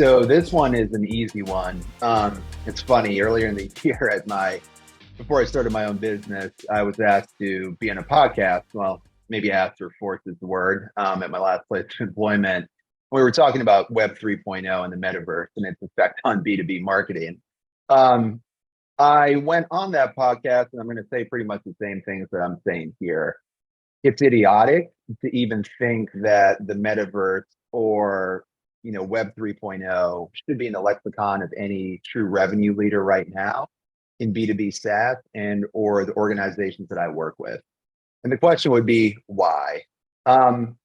So this one is an easy one. It's funny. Earlier in the year, before I started my own business, I was asked to be on a podcast. Well, maybe asked or forced is the word. At my last place of employment, we were talking about Web 3.0 and the metaverse and its effect on B2B marketing. Um, I went on that podcast, and I'm going to say pretty much the same things that I'm saying here. It's idiotic to even think that the metaverse or Web 3.0 should be in the lexicon of any true revenue leader right now in B2B SaaS and or the organizations that I work with. And the question would be why?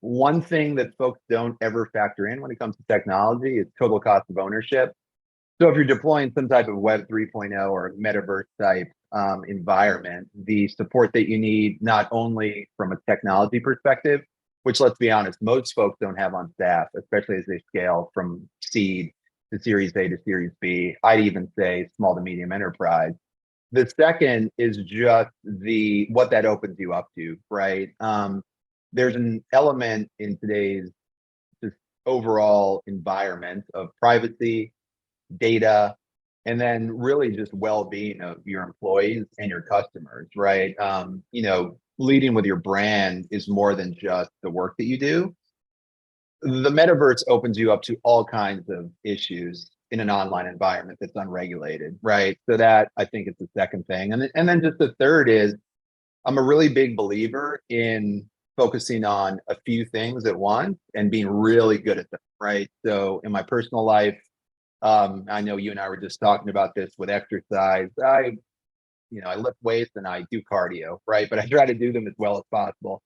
One thing that folks don't ever factor in when it comes to technology is total cost of ownership. So if you're deploying some type of Web 3.0 or metaverse type environment, the support that you need, not only from a technology perspective, which let's be honest, most folks don't have on staff, especially as they scale from seed to Series A to Series B. I'd even say small to medium enterprise. The second is just the what that opens you up to, right? There's an element in today's just overall environment of privacy, data, and then really just well-being of your employees and your customers, right? Leading with your brand is more than just the work that you do. The metaverse opens you up to all kinds of issues in an online environment that's unregulated, right? So that I think is the second thing. And then just the third is I'm a really big believer in focusing on a few things at once and being really good at them, right? So in my personal life, I know you and I were just talking about this with exercise. I lift weights and I do cardio, right? But I try to do them as well as possible.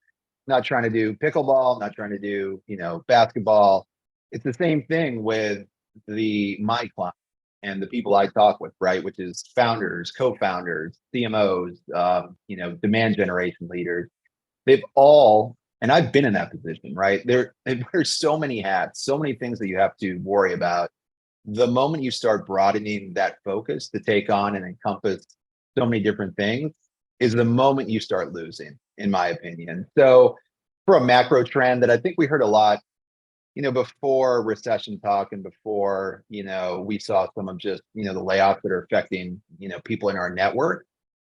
Not trying to do pickleball, not trying to do, basketball. It's the same thing with my clients and the people I talk with, right? Which is founders, co-founders, CMOs, demand generation leaders. They've all, and I've been in that position, right? There's so many hats, so many things that you have to worry about. The moment you start broadening that focus to take on and encompass so many different things is the moment you start losing, in my opinion. So for a macro trend that I think we heard a lot, before recession talk and before, we saw some of just, the layoffs that are affecting, people in our network,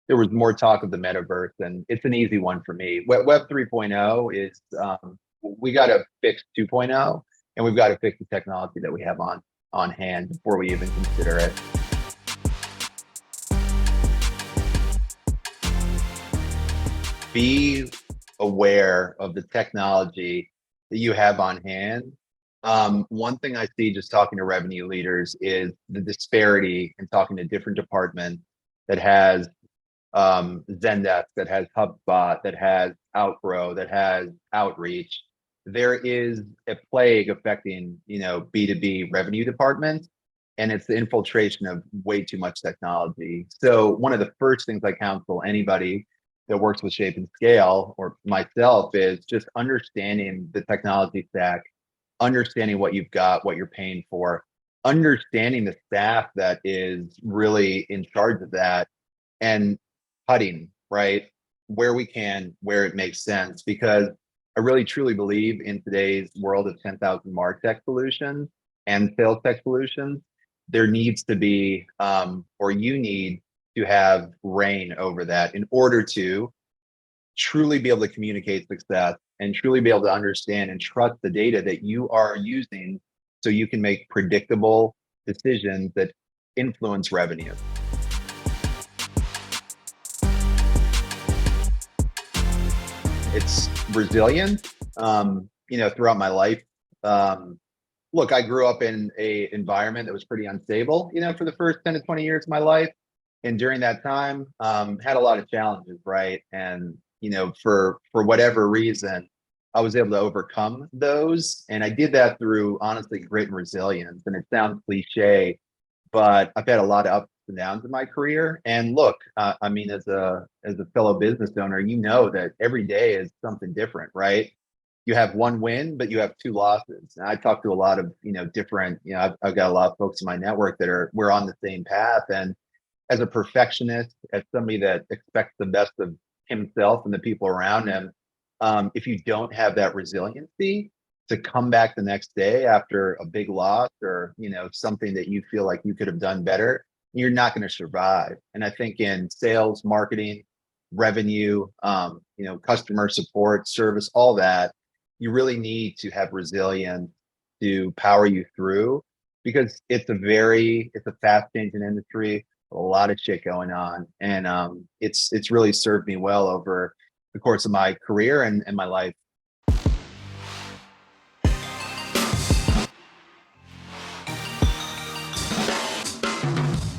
there was more talk of the metaverse, and it's an easy one for me. Web 3.0 is, we got to fix 2.0, and we've got to fix the technology that we have on hand before we even consider it. Be aware of the technology that you have on hand. One thing I see just talking to revenue leaders is the disparity in talking to different departments that has Zendesk, that has HubSpot, that has Outgrow, that has Outreach. There is a plague affecting, B2B revenue departments, and it's the infiltration of way too much technology. So one of the first things I counsel anybody that works with Shape and Scale or myself is just understanding the technology stack, understanding what you've got, what you're paying for, understanding the staff that is really in charge of that, and cutting, right? Where we can, where it makes sense, because I really truly believe in today's world of 10,000 MarTech solutions and sales tech solutions, there needs to be, or you need to have reign over that in order to truly be able to communicate success and truly be able to understand and trust the data that you are using so you can make predictable decisions that influence revenue. It's resilient, throughout my life. Look, I grew up in a environment that was pretty unstable, for the first 10 to 20 years of my life. And during that time, had a lot of challenges, right? And, for whatever reason, I was able to overcome those. And I did that through, honestly, grit and resilience. And it sounds cliche, but I've had a lot of ups and downs in my career. And look, as a fellow business owner, that every day is something different, right? You have one win, but you have two losses. And I talk to a lot of, different, I've got a lot of folks in my network we're on the same path. And as a perfectionist, as somebody that expects the best of himself and the people around him, if you don't have that resiliency, to come back the next day after a big loss or, something that you feel like you could have done better, you're not going to survive. And I think in sales, marketing, revenue, customer support, service, all that, you really need to have resilience to power you through because it's a fast changing industry, a lot of shit going on. And it's really served me well over the course of my career and my life